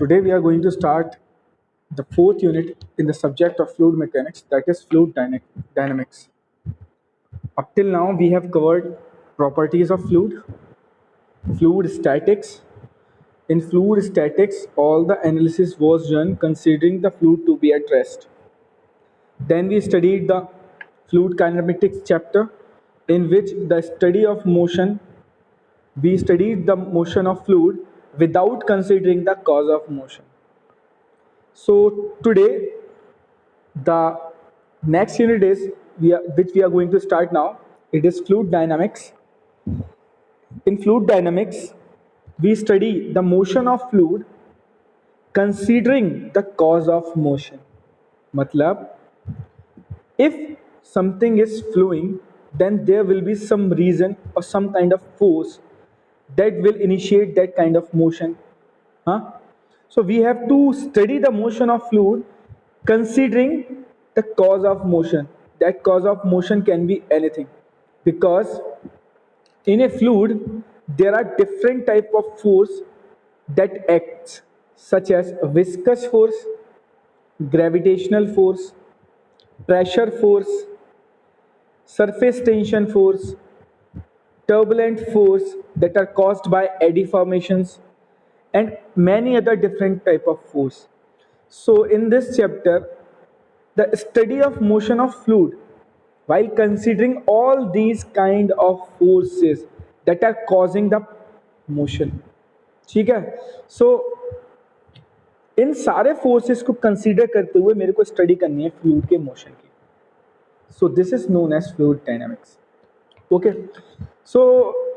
Today we are going to start the fourth unit in the subject of fluid mechanics, that is dynamics. Up till now we have covered properties of fluid statics. In fluid statics, all the analysis was done considering the fluid to be at rest. Then we studied the fluid kinematics chapter, in which the study of motion, we studied the motion of fluid without considering the cause of motion. So today the next unit is which we are going to start now. It is fluid dynamics. In fluid dynamics, we study the motion of fluid considering the cause of motion. Matlab, if something is flowing, then there will be some reason or some kind of force that will initiate that kind of motion. Huh? So we have to study the motion of fluid considering the cause of motion. That cause of motion can be anything, because in a fluid there are different type of force that acts, such as viscous force, gravitational force, pressure force, surface tension force, turbulent force that are caused by eddy formations, and many other different type of force. So in this chapter, the study of motion of fluid, while considering all these kind of forces that are causing the motion, ठीक है. So इन सारे forces को consider करते हुए मेरे को study करनी है फ्लूइड के मोशन की. So this is known as fluid dynamics. Okay. So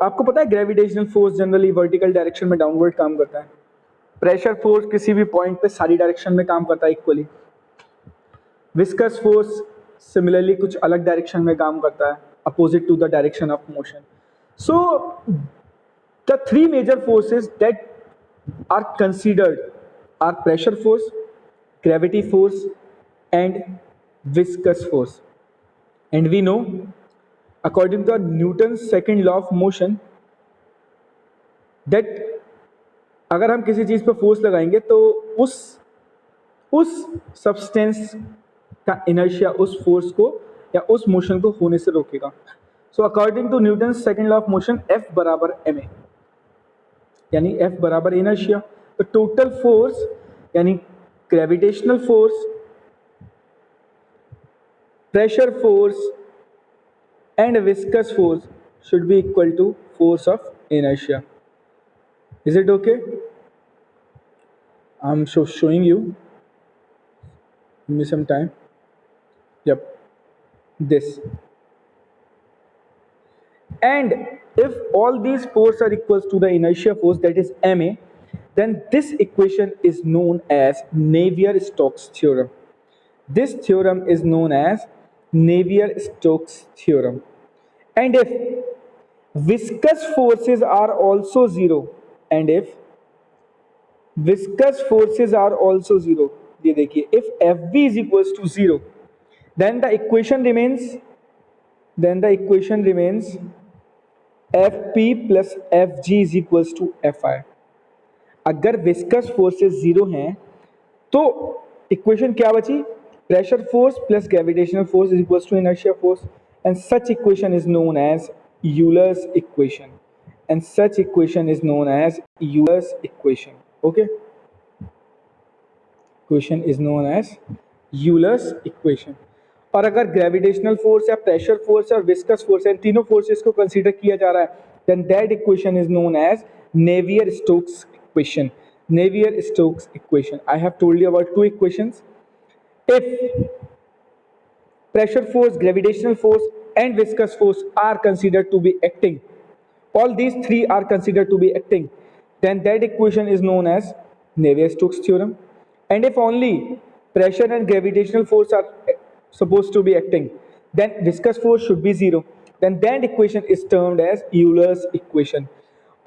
आपको पता है gravitational force generally vertical direction में डाउनवर्ड काम करता है. प्रेशर फोर्स किसी भी पॉइंट पे सारी डायरेक्शन में काम करता है इक्वली. विस्कस फोर्स सिमिलरली कुछ अलग डायरेक्शन में काम करता है, opposite to the direction of motion. So the three major forces that are considered are pressure force, gravity force, and viscous force. And we know, according to Newton's second law of motion, that अगर हम किसी चीज पर force लगाएंगे तो उस substance का inertia उस फोर्स को या उस मोशन को होने से रोकेगा. So according to Newton's second law of motion, F बराबर ma, यानी F बराबर इनर्शिया. तो टोटल फोर्स यानी gravitational force, pressure force and viscous force should be equal to force of inertia. Is it okay? I'm showing you. Give me some time. Yep, this. And if all these forces are equals to the inertia force, that is ma, then this equation is known as Navier-Stokes theorem. This theorem is known as Navier-Stokes theorem. And if viscous forces are also zero, and if viscous forces are also zero, ये देखिए, if Fv is equals to zero, then the equation remains Fp plus Fg is equals to Fi. अगर viscous forces zero हैं तो equation क्या बची? Pressure force plus gravitational force is equals to inertia force, and such equation is known as Euler's equation. Okay, equation is known as Euler's equation. और अगर gravitational force या pressure force और viscous force इन तीनों forces को consider किया जा रहा है, then that equation is known as Navier-Stokes equation. Navier-Stokes equation. I have told you about two equations. If pressure force, gravitational force, and viscous force are considered to be acting, all these three are considered to be acting, then that equation is known as Navier-Stokes theorem. And if only pressure and gravitational force are supposed to be acting, then viscous force should be zero. Then that equation is termed as Euler's equation.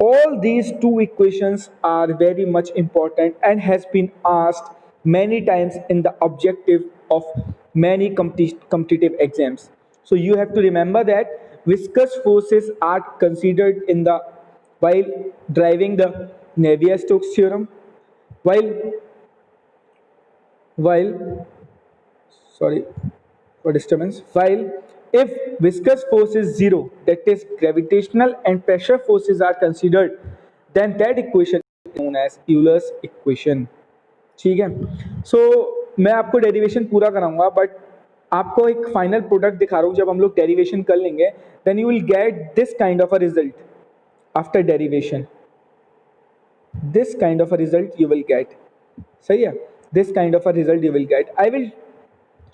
All these two equations are very much important and has been asked many times in the objective of many competitive exams. So you have to remember that viscous forces are considered in the while driving the Navier-Stokes theorem. while while sorry for disturbance, while if viscous force is zero, that is gravitational and pressure forces are considered, then that equation is known as Euler's equation. ठीक है. सो मैं आपको derivation पूरा कराऊंगा, but आपको एक final product दिखा रहा हूँ. जब हम लोग डेरिवेशन कर लेंगे then you will get this kind of a result after derivation. This kind of a result you will get. सही है. This kind of a result you will get. I will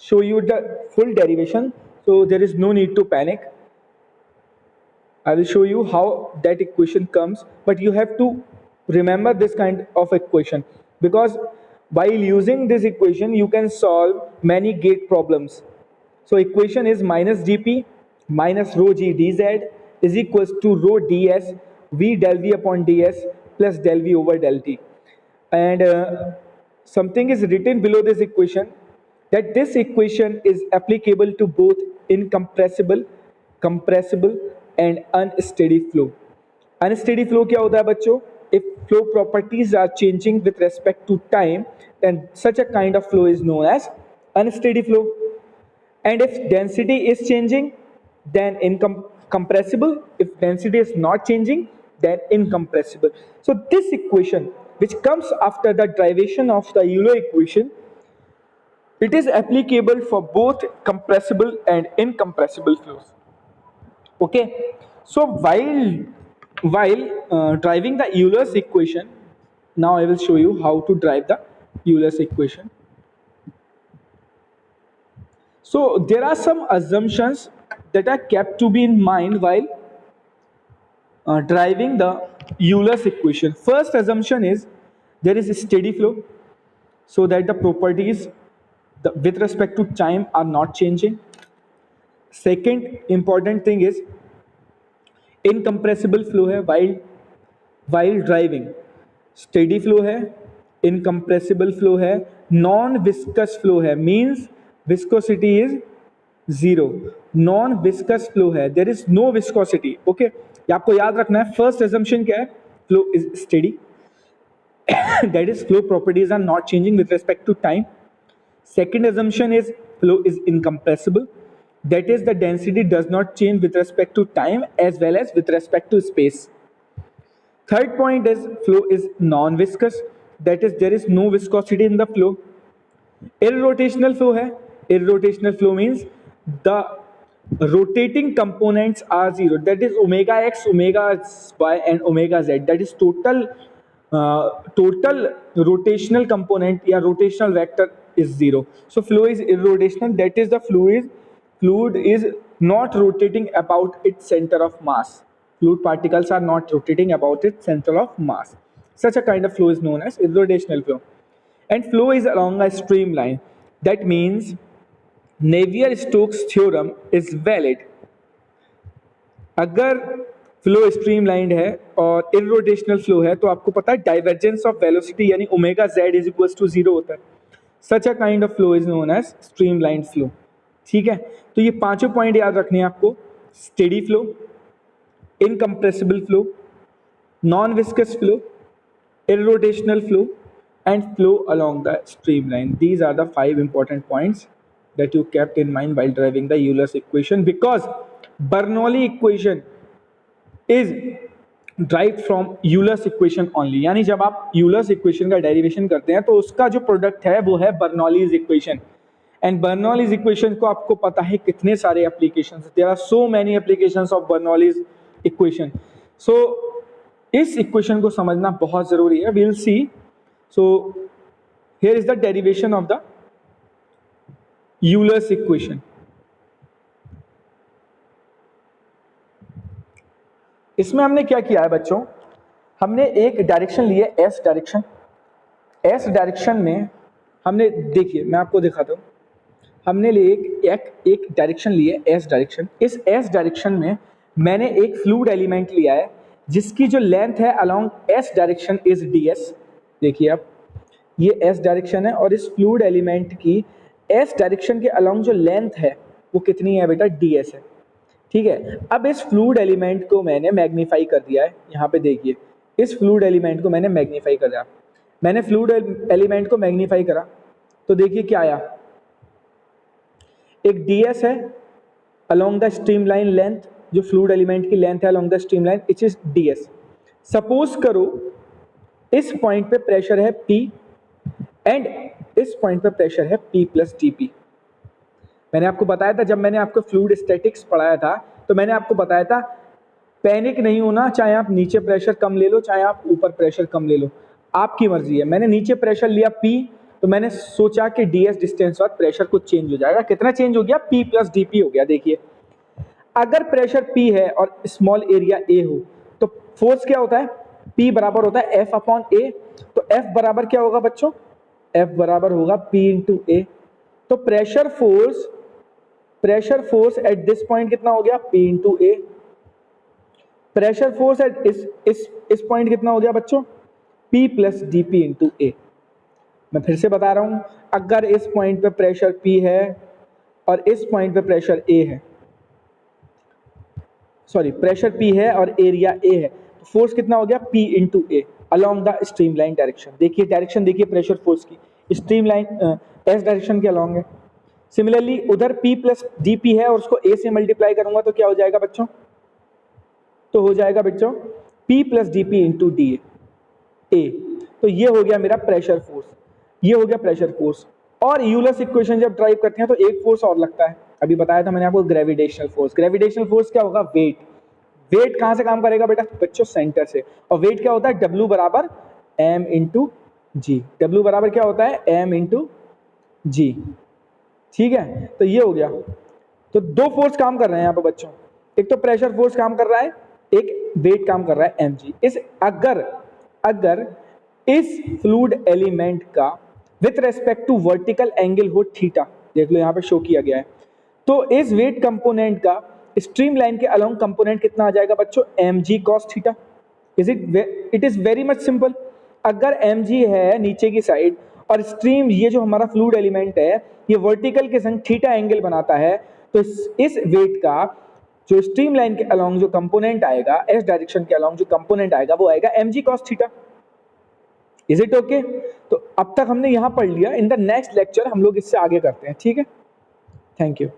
show you the full derivation, so there is no need to panic. I will show you how that equation comes, but you have to remember this kind of equation, because while using this equation you can solve many gate problems. So equation is minus dp minus rho g dz is equals to rho ds v del v upon ds plus del v over del t. And something is written below this equation, that this equation is applicable to both incompressible, compressible and unsteady flow. Unsteady flow क्या होता है बच्चों? If flow properties are changing with respect to time, then such a kind of flow is known as unsteady flow. And if density is changing, then compressible. If density is not changing, then incompressible. So this equation, which comes after the derivation of the Euler equation, it is applicable for both compressible and incompressible flows. Okay. So while driving the Euler's equation, now I will show you how to drive the Euler's equation. So there are some assumptions that are kept to be in mind while driving the Euler's equation. First assumption is there is a steady flow, so that the properties with respect to time are not changing. Second important thing is incompressible flow है while driving. Steady flow है, incompressible flow है, non viscous flow है, means viscosity is zero. Non viscous flow है, there is no viscosity. Okay, ये आपको याद रखना है. First assumption क्या है? Flow is steady. That is, flow properties are not changing with respect to time. Second assumption is flow is incompressible. That is, the density does not change with respect to time as well as with respect to space. Third point is flow is non-viscous. That is, there is no viscosity in the flow. Irrotational flow है. Irrotational flow means the rotating components are zero. That is omega x, omega y and omega z. That is total rotational component या rotational vector is zero. So flow is irrotational. That is, the fluid is not rotating about its center of mass. Fluid particles are not rotating about its center of mass. Such a kind of flow is known as irrotational flow. And flow is along a streamline. That means Navier-Stokes theorem is valid. अगर flow streamlined है और irrotational flow है तो आपको पता है divergence of velocity यानी omega Z is equals to zero होता है. Such a kind of flow is known as streamlined flow. ठीक है. तो ये पांचों पॉइंट याद रखने हैं आपको. Steady flow, incompressible flow, non viscous flow, irrotational flow and flow along the streamline. These are the 5 important points that you kept in mind while deriving the Euler's equation, because Bernoulli equation is derived from Euler's equation only. यानी जब आप Euler's equation का derivation करते हैं तो उसका जो product है वो है Bernoulli's equation. And Bernoulli's equation को आपको पता है कितने सारे applications. There are so many applications of Bernoulli's equation. So इस इक्वेशन को समझना बहुत जरूरी है. We will see. So here is the derivation of the Euler's equation. इसमें हमने क्या किया है बच्चों? हमने एक डायरेक्शन ली है एस डायरेक्शन. एस डायरेक्शन में हमने, देखिए मैं आपको दिखाता हूँ, हमने लिए एक डायरेक्शन ली है एस डायरेक्शन. इस एस डायरेक्शन में मैंने एक फ्लूइड एलिमेंट लिया है जिसकी जो लेंथ है along S direction is D S. देखिए आप, ये एस डायरेक्शन है और इस फ्लूइड एलिमेंट की एस डायरेक्शन के अलोंग जो लेंथ है वो कितनी है बेटा? डी एस है. ठीक है. अब इस फ्लूइड एलिमेंट को मैंने मैग्नीफाई कर दिया है. यहाँ पे देखिए, इस फ्लूइड एलिमेंट को मैंने मैग्नीफाई कर दिया. मैंने फ्लूइड एलिमेंट को मैग्नीफाई करा तो देखिए क्या आया, एक ds है along द स्ट्रीमलाइन लेंथ, जो फ्लूइड एलिमेंट की लेंथ है along the streamline, it is ds। Suppose करो इस पॉइंट पे प्रेशर है P एंड इस पॉइंट पे प्रेशर है P प्लस dP। मैंने आपको बताया था, जब मैंने आपको फ्लूइड स्टैटिक्स पढ़ाया था तो मैंने आपको बताया था पैनिक नहीं होना, चाहे आप नीचे प्रेशर कम ले लो चाहे आप ऊपर प्रेशर कम ले लो, आपकी मर्जी है। मैंने नीचे प्रेशर लिया P तो मैंने सोचा कि ds डिस्टेंस बाद प्रेशर कुछ चेंज हो जाएगा। कितना चेंज हो गया? P प्लस dP हो गया। देखिए अगर प्रेशर P है और स्मॉल एरिया A हो तो फोर्स क्या होता है? P बराबर होता है F अपॉन A। तो F बराबर क्या होगा बच्चों? F बराबर होगा P इंटू A। तो pressure force at this point कितना हो गया? P into A। Pressure force at इस पॉइंट कितना हो गया बच्चों? P plus dP into A। मैं फिर से बता रहा हूं, अगर इस पॉइंट पे प्रेशर P है और इस पॉइंट पे प्रेशर A है, सॉरी प्रेशर P है और एरिया A है, तो फोर्स कितना हो गया? P into A along the streamline direction. देखिए डायरेक्शन देखिए प्रेशर फोर्स की, स्ट्रीमलाइन S डायरेक्शन के अलॉन्ग है। सिमिलरली उधर P प्लस dP है और उसको A से मल्टीप्लाई करूंगा तो क्या हो जाएगा बच्चों? तो हो जाएगा बच्चों P plus dP into D A. तो ये हो गया मेरा प्रेशर फोर्स, ये हो गया प्रेशर फोर्स। और यूलर्स इक्वेशन जब ड्राइव करते हैं तो एक फोर्स और लगता है, अभी बताया था मैंने आपको, ग्रेविटेशनल फोर्स। ग्रेविटेशनल फोर्स क्या होगा? वेट। वेट कहां से काम करेगा बेटा? बच्चों सेंटर से। और वेट क्या होता है? W बराबर m इंटू जी। W बराबर क्या होता है? m इंटू जी। ठीक है, तो ये हो गया। तो दो फोर्स काम कर रहे हैं यहाँ पे बच्चों, एक तो प्रेशर फोर्स काम कर रहा है, एक वेट काम कर रहा है mg। इस अगर इस फ्लूइड एलिमेंट का with respect to vertical angle हो थीटा, देख लो यहाँ पे शो किया गया है, तो इस वेट कंपोनेंट का स्ट्रीमलाइन के अलोंग कंपोनेंट कितना आ जाएगा बच्चों? mg cos theta. It is very much simple. अगर mg है नीचे की साइड और स्ट्रीम, ये जो हमारा फ्लूइड एलिमेंट है ये वर्टिकल के संग थीटा एंगल बनाता है, तो इस वेट का जो स्ट्रीमलाइन के अलोंग जो कंपोनेंट आएगा, एस डायरेक्शन के अलोंग जो कंपोनेंट आएगा वो आएगा mg cos theta. Is it okay? तो अब तक हमने यहां पढ़ लिया, इन द नेक्स्ट लेक्चर हम लोग इससे आगे करते हैं। ठीक है, थैंक यू।